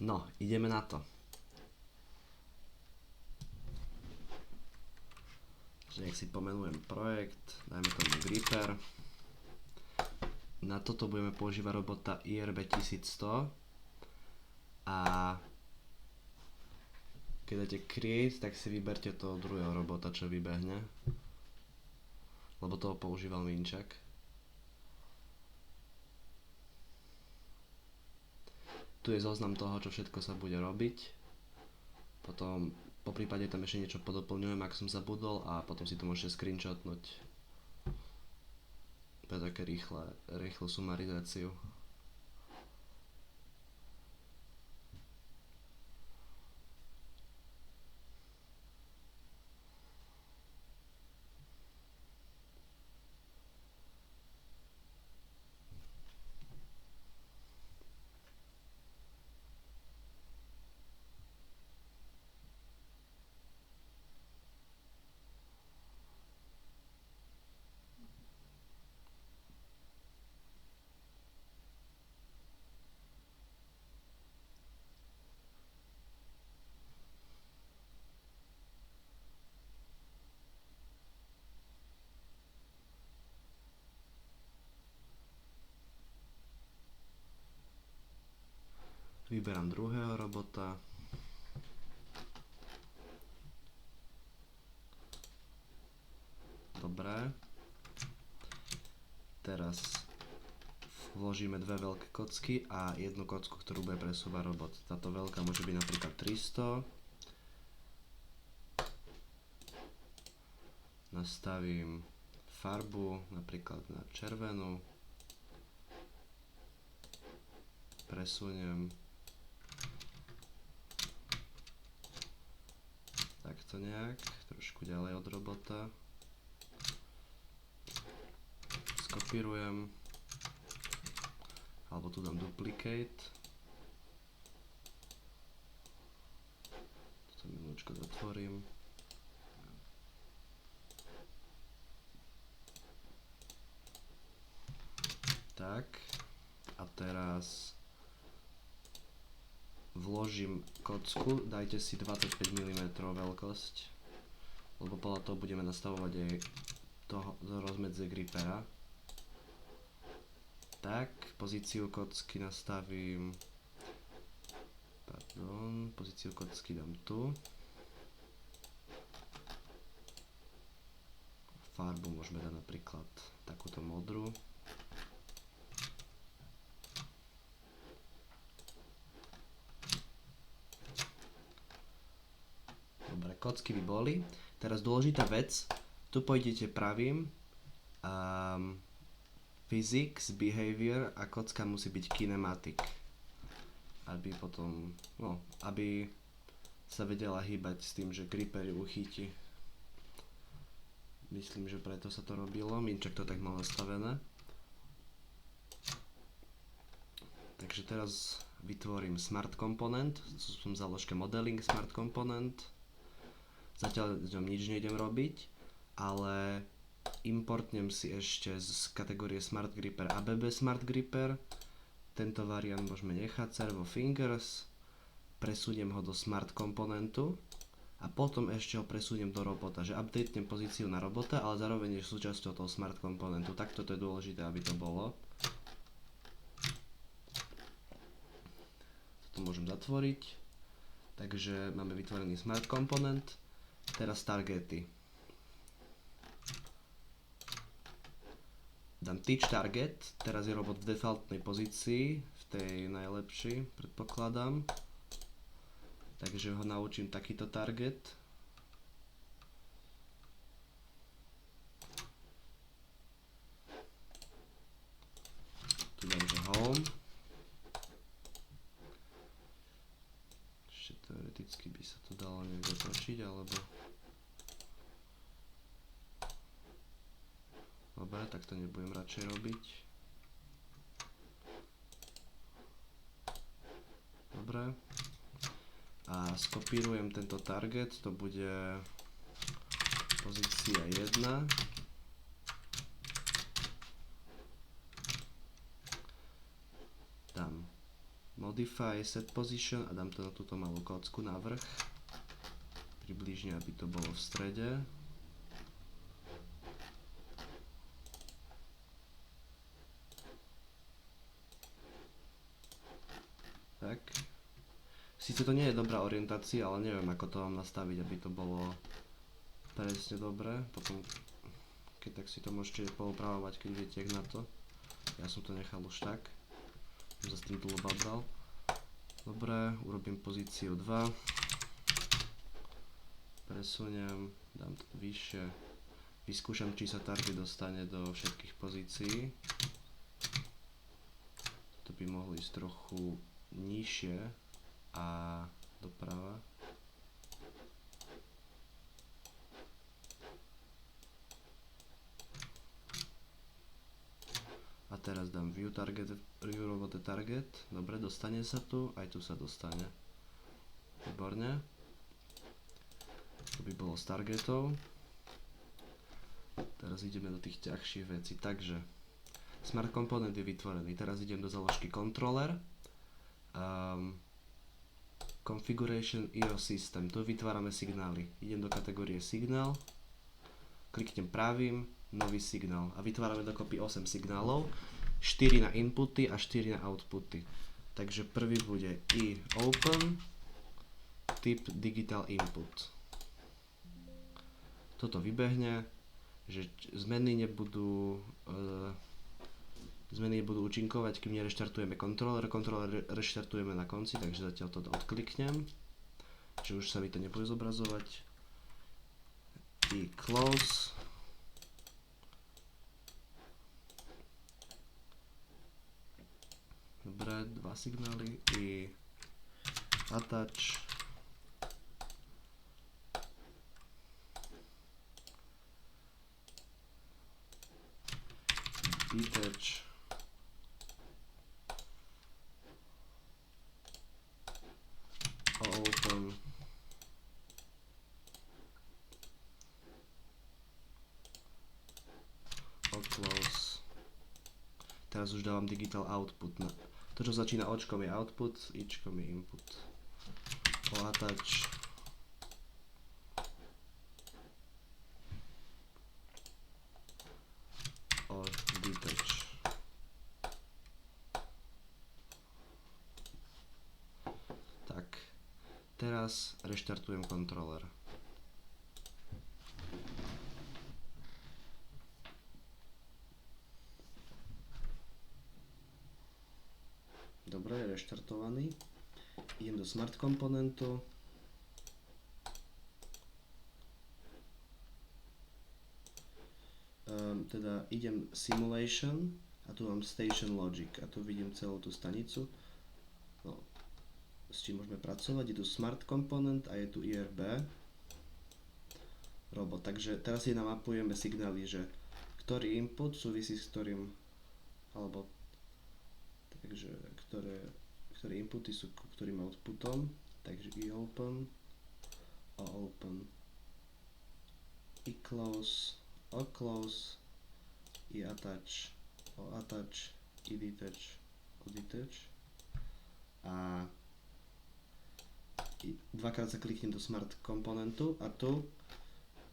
No, ideme na to. Nech si pomenujem projekt, dajme tomu Gripper. Na toto budeme používať robota IRB 1100 a keď dáte create, tak si vyberte toho druhého robota, čo vybehne, lebo toho používal Minčak. Tu je zoznam toho, čo všetko sa bude robiť. Potom po prípade tam ešte niečo podoplňujem, ak som zabudol, a potom si to môžete screenshotnúť pre také rýchlu sumarizáciu. Vyberám druhého robota. Dobre. Teraz vložíme dve veľké kocky a jednu kocku, ktorú bude presúvať robot. Táto veľká môže byť napríklad 300. Nastavím farbu napríklad na červenú. Presuniem takto nejak, trošku ďalej od robota. Skopírujem, alebo tu dám duplicate. Toto minúčko zatvorím. Tak, a teraz vložím kocku, dajte si 25 mm veľkosť, lebo podľa toho budeme nastavovať aj to rozmedzie Grippera. Tak, pozíciu kocky nastavím, pozíciu kocky dám tu. Farbu môžeme dať napríklad takúto modrú. Dobre, kocky by boli. Teraz dôležitá vec, tu pôjdete pravým, physics, behavior a kocka musí byť kinematic, aby potom, aby sa vedela hýbať s tým, že Gripper ju uchytí. Myslím, že preto sa to robilo, Minčak to tak mal nastavené. Takže teraz vytvorím smart component, som v záložke modeling smart component. Zatiaľ nič nejdem robiť, ale importnem si ešte z kategórie Smart Gripper ABB Smart Gripper. Tento variant môžeme nechať, servo fingers, presuniem ho do Smart komponentu a potom ešte ho presuniem do robota, že updatenem pozíciu na robota, ale zároveň je súčasťou toho Smart komponentu. Takto to je dôležité, aby to bolo. Toto môžem zatvoriť. Takže máme vytvorený Smart komponent. Teraz targety. Dám teach target, teraz je robot v defaultnej pozícii, v tej najlepšej, predpokladám. Takže ho naučím takýto target. Tu dám, že home. Ešte teoreticky by sa to dalo nejak otočiť, alebo... Dobre, tak to nebudem radšej robiť. Dobre. A skopírujem tento target, to bude pozícia 1. Dám modify set position a dám to na túto malú kocku na vrch. Približne, aby to bolo v strede. Tak. Sice to nie je dobrá orientácia, ale neviem, ako to mám nastaviť, aby to bolo presne dobre. Potom, keď tak si to môžete poupravovať, keď viete, jak na to. Ja som to nechal už tak. Som sa s tým dlho babral. Dobre, urobím pozíciu 2. Presuniem, dám to vyššie. Vyskúšam, či sa target dostane do všetkých pozícií. To by mohlo ísť trochu nižšie a doprava. A teraz dám view robot target. Dobre, dostane sa tu, aj tu sa dostane. Výborne. To by bolo s targetov. Teraz ideme do tých ťažších vecí. Takže Smart Component je vytvorený. Teraz idem do záložky Controller. Configuration IO System. Tu vytvárame signály. Idem do kategórie Signál. Kliknem pravým, nový signál. A vytvárame dokopy 8 signálov. 4 na inputy a 4 na outputy. Takže prvý bude open, typ digital input. Toto vybehne, že zmeny nebudú účinkovať, kým nereštartujeme kontroler. Kontroler reštartujeme na konci, takže zatiaľ to odkliknem, že už sa mi to nebude zobrazovať. Close. Dobre, dva signály. Attach. Detach. Open. Close. Teraz už dávam digital output. To, čo začína očkom je output, ičkom je input. Attach. Detach. Tak, teraz reštartujem kontroler. Dobre, je reštartovaný. Idem do Smart komponentu. Teda idem Simulation a tu mám Station Logic a tu vidím celú tú stanicu. No, s čím môžeme pracovať. Je tu Smart komponent a je tu IRB robot. Takže teraz si namapujeme signály, že ktorý input súvisí s ktorým, alebo takže ktoré inputy sú k ktorým outputom. Takže open, open, close, close, attach, attach, detach, detach. A dvakrát sa kliknem do Smart komponentu a tu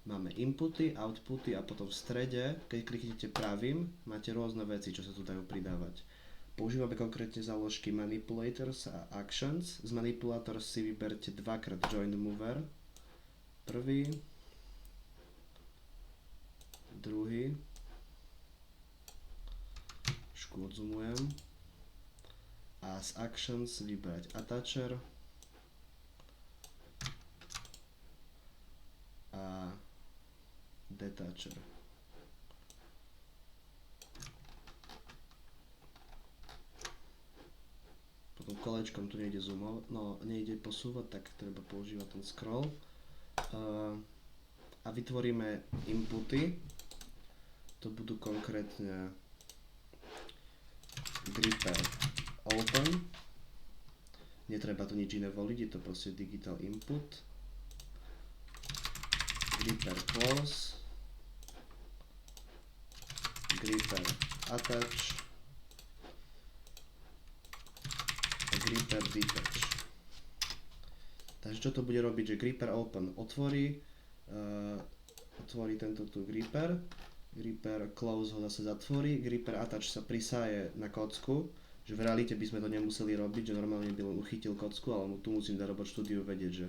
máme inputy, outputy a potom v strede, keď kliknete pravým, máte rôzne veci, čo sa tu dajú pridávať. Používame konkrétne záložky Manipulators a Actions. Z Manipulators si vyberte dvakrát Join Mover. Prvý, druhý. Trošku odzumujem. A z Actions vybrať Attacher a Detacher. Potom kolečkom tu nejde zoomovať, no nejde posúvať, tak treba používať ten scroll. A vytvoríme inputy. To budú konkrétne gripper open. Netreba tu nič iné voliť, je to proste digital input. Gripper close. Gripper attach. gripper detach. Takže čo to bude robiť, že gripper open otvorí tento tu gripper close ho zase zatvorí, gripper attach sa prisaje na kocku, že v realite by sme to nemuseli robiť, že normálne by len uchytil kocku, ale tu musím dať robot štúdiu vedieť, že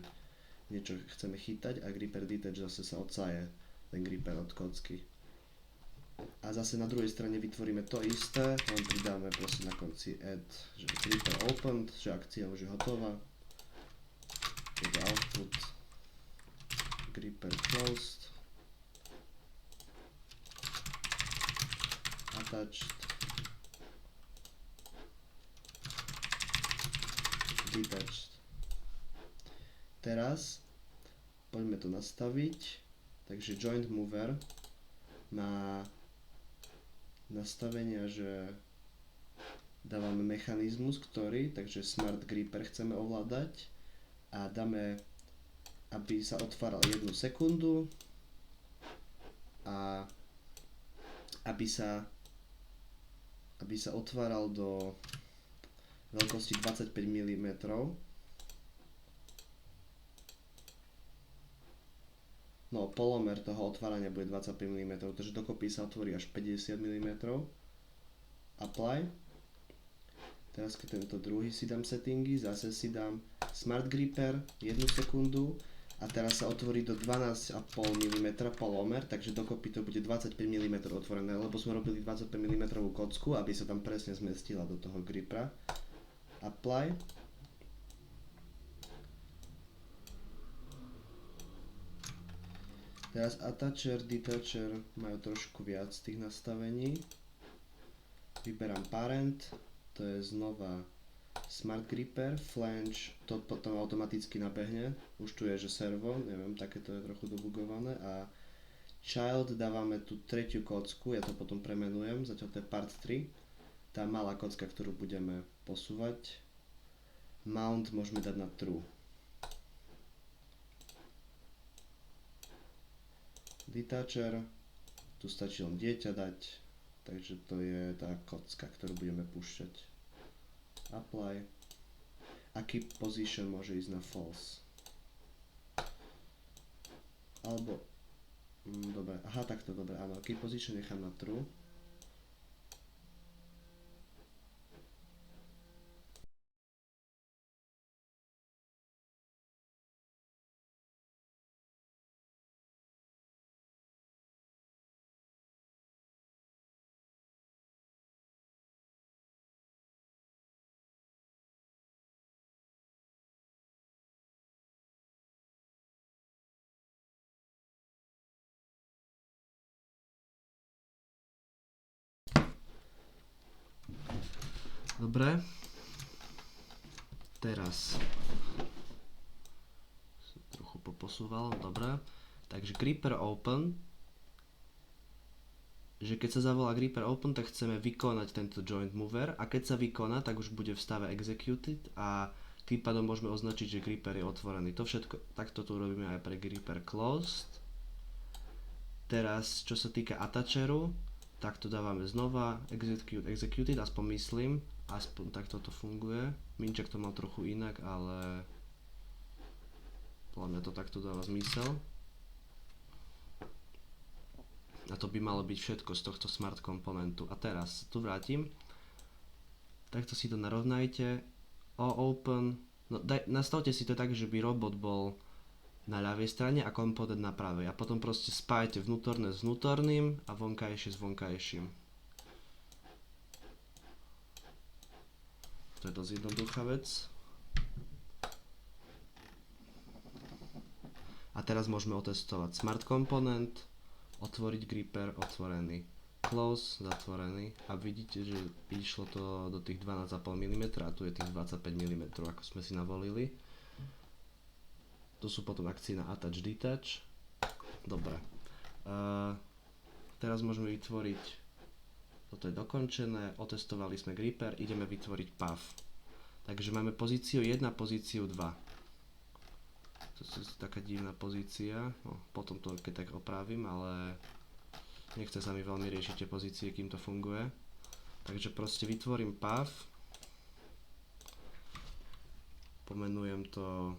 niečo chceme chytať a gripper detach zase sa odsaje ten gripper od kocky. A zase na druhej strane vytvoríme to isté, len pridáme proste na konci add, že gripper opened, že akcia už je hotová. Takže output gripper closed, attached, detached. Teraz poďme to nastaviť, takže joint mover má nastavenia, že dávame mechanizmus, takže smart gripper chceme ovládať a dáme, aby sa otváral 1 sekundu a aby sa otváral do veľkosti 25 mm. No, polomer toho otvárania bude 25 mm, takže dokopy sa otvorí až 50 mm. Apply. Teraz keď tento druhý si dám settingy, zase si dám smart gripper 1 sekundu a teraz sa otvorí do 12,5 mm polomer, takže dokopy to bude 25 mm otvorené, lebo sme robili 25 mm kocku, aby sa tam presne zmestila do toho gripera. Apply. Teraz attacher, detacher majú trošku viac tých nastavení. Vyberám parent, to je znova smart gripper, flange, to potom automaticky nabehne, už tu je, že servo, neviem, takéto je trochu dobugované a child dávame tú tretiu kocku, ja to potom premenujem, zatiaľ to je part 3, tá malá kocka, ktorú budeme posúvať. Mount môžeme dať na true. Detacher, tu stačí len dieťa dať, takže to je tá kocka, ktorú budeme púšťať. Apply. A keep position môže ísť na false. Alebo, dobre, aha, takto, dobre, áno, keep position nechám na true. Dobre. Teraz som trochu poposúval, dobre. Takže gripper open, že keď sa zavolá gripper open, tak chceme vykonať tento joint mover a keď sa vykoná, tak už bude v stave executed a tým pádom môžeme označiť, že gripper je otvorený. To všetko, takto tu robíme aj pre gripper closed. Teraz, čo sa týka attacheru, tak to dávame znova executed, aspoň myslím, aspoň takto to funguje. Minček to mal trochu inak, ale podľa mňa to takto dáva zmysel. A to by malo byť všetko z tohto smart komponentu. A teraz tu vrátim. Takto si to narovnajte. Open. No, nastavte si to tak, že by robot bol na ľavej strane a komponent na pravej. A potom proste spájte vnútorné s vnútorným a vonkajšie s vonkajším. To je dosť jednoduchá vec. A teraz môžeme otestovať smart komponent, otvoriť gripper, otvorený, close, zatvorený a vidíte, že išlo to do tých 12,5 mm a tu je tých 25 mm, ako sme si navolili. Tu sú potom akcie na attach, detach. Dobre. Teraz môžeme vytvoriť, toto je dokončené, otestovali sme gripper, ideme vytvoriť path. Takže máme pozíciu 1, pozíciu 2. To je taká divná pozícia, no, potom to keď tak opravím, ale nechce sa mi veľmi riešiť tie pozície, kým to funguje. Takže proste vytvorím path Pomenujem to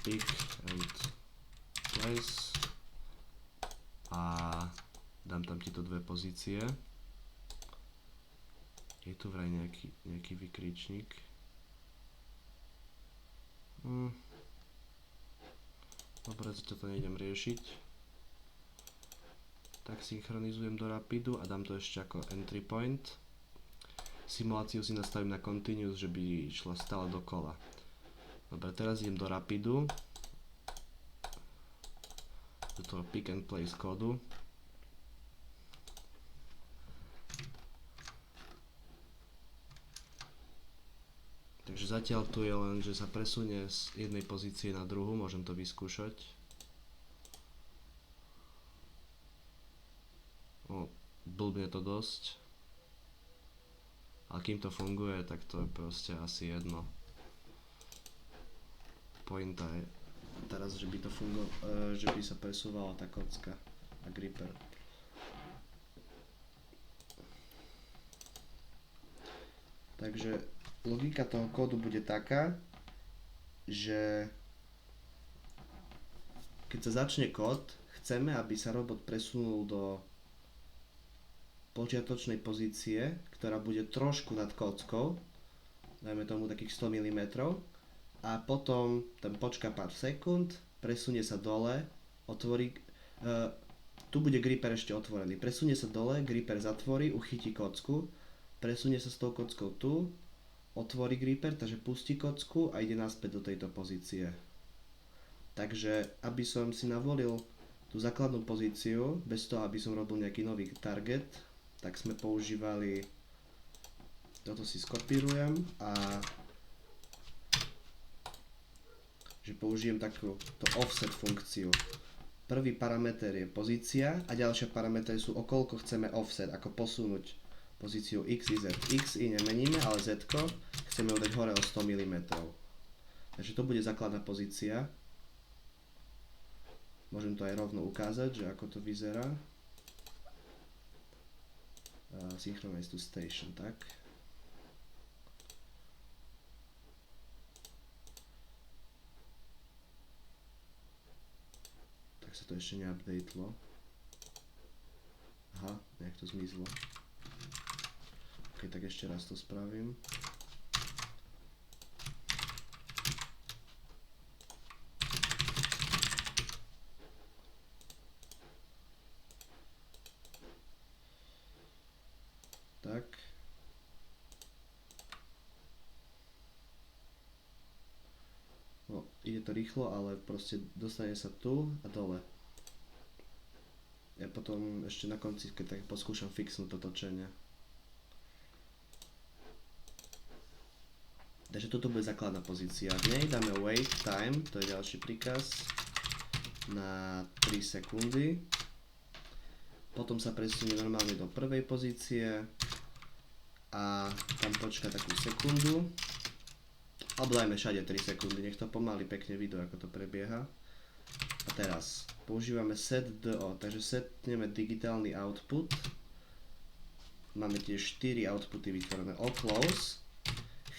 pick and place a dám tam tieto dve pozície. Je tu vraj nejaký vykričník. Dobre, zatiaľ to nejdem riešiť. Tak synchronizujem do Rapidu a dám to ešte ako entry point. Simuláciu si nastavím na continuous, že by išla stále dokola. Dobre, teraz idem do Rapidu. Do toho pick and place kódu. Takže zatiaľ tu je len, že sa presunie z jednej pozície na druhú, môžem to vyskúšať. Blbne to dosť. Ale kým to funguje, tak to je proste asi jedno. Pointa je teraz, že by to že by sa presúvala tá kocka a gripper. Takže logika toho kódu bude taká, že keď sa začne kód, chceme, aby sa robot presunul do počiatočnej pozície, ktorá bude trošku nad kockou, dajme tomu takých 100 mm, a potom ten počká pár sekúnd, presunie sa dole, otvorí, tu bude gripper ešte otvorený, presunie sa dole, gripper zatvorí, uchytí kocku, presunie sa s tou kockou tu, otvorí gripper, takže pustí kocku a ide naspäť do tejto pozície. Takže aby som si navolil tú základnú pozíciu, bez toho aby som robil nejaký nový target, tak sme používali, toto si skopírujem a že použijem takúto offset funkciu. Prvý parameter je pozícia a ďalšie parametre sú o koľko chceme offset, ako posunúť pozíciu x, y, z. xy nemeníme, ale z chceme ho dať hore o 100 mm. Takže to bude základná pozícia. Môžem to aj rovno ukázať, že ako to vyzerá. Synchronize to station, tak. Tak sa to ešte neupdatelo. Aha, nejak to zmizlo. Ok, tak ešte raz to spravím. Tak. No, ide to rýchlo, ale proste dostane sa tu a dole. Ja potom ešte na konci, keď tak poskúšam fixnúť to točenie. Takže toto bude základná pozícia. V nej dáme wait time, to je ďalší príkaz, na 3 sekundy. Potom sa presunie normálne do prvej pozície a tam počká takú sekundu. Alebo dajme všade 3 sekundy, nech to pomaly pekne vidno, ako to prebieha. A teraz používame setDO, takže setneme digitálny output. Máme tiež 4 outputy vytvorené o close.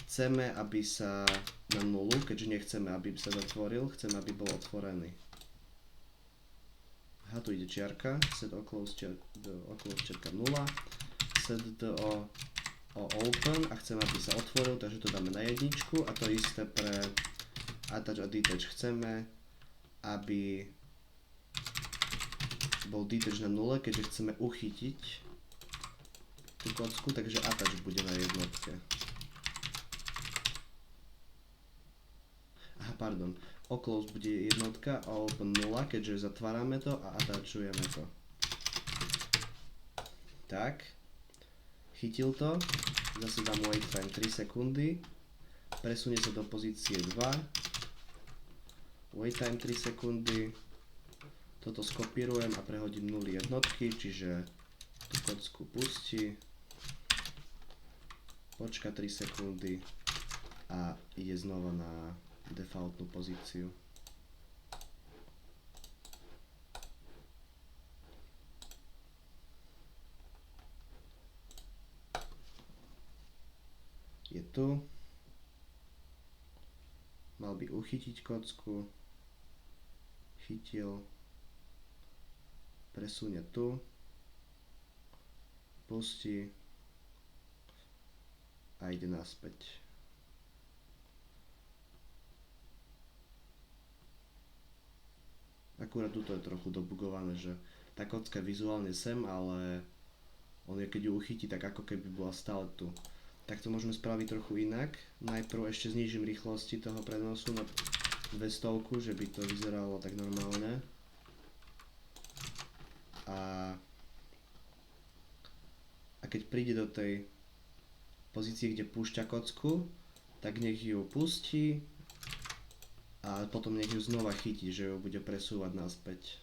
Chceme, aby sa na nulu, keďže nechceme, aby sa zatvoril, chceme, aby bol otvorený. Aha, tu ide čiarka, set o close čiarka 0, set o open a chceme, aby sa otvoril, takže to dáme na jedničku a to isté pre attach a detach. Chceme, aby bol detach na 0, keďže chceme uchytiť tú kocku, takže attach bude na jednotke. Aha, pardon, o close bude jednotka a open 0, keďže zatvárame to a attachujeme to. Tak, chytil to, zase dám wait time 3 sekundy, presunie sa do pozície 2, wait time 3 sekundy, toto skopírujem a prehodím nuly jednotky, čiže tú kocku pustí, počka 3 sekundy a ide znova na defaultnú pozíciu. je tu. Mal by uchytiť kocku. Chytil. Presunie tu. Pustí. A ide naspäť. Akurát tuto je trochu dobugované, že tá kocka je vizuálne sem, ale on je, keď ju uchytí, tak ako keby bola stále tu. Tak to môžeme spraviť trochu inak. Najprv ešte znížim rýchlosti toho prenosu na 200, že by to vyzeralo tak normálne. A keď príde do tej pozície, kde púšťa kocku, tak nech ju pustí a potom nech ju znova chytí, že ju bude presúvať naspäť.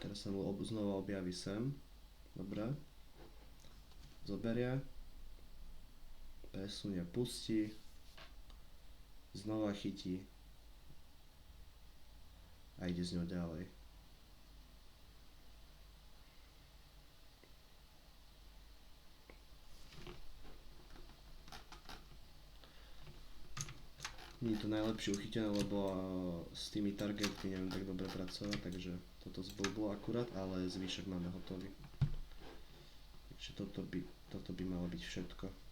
Teraz sa mu znova objaví sem. Dobre. Zoberie. Presunie, pustí. Znova chytí. A ide z ňou ďalej. Nie je to najlepšie uchytené, lebo s tými targetmi neviem tak dobre pracovať, takže toto zblblo akurát, ale zvyšok máme hotový. Takže toto by malo byť všetko.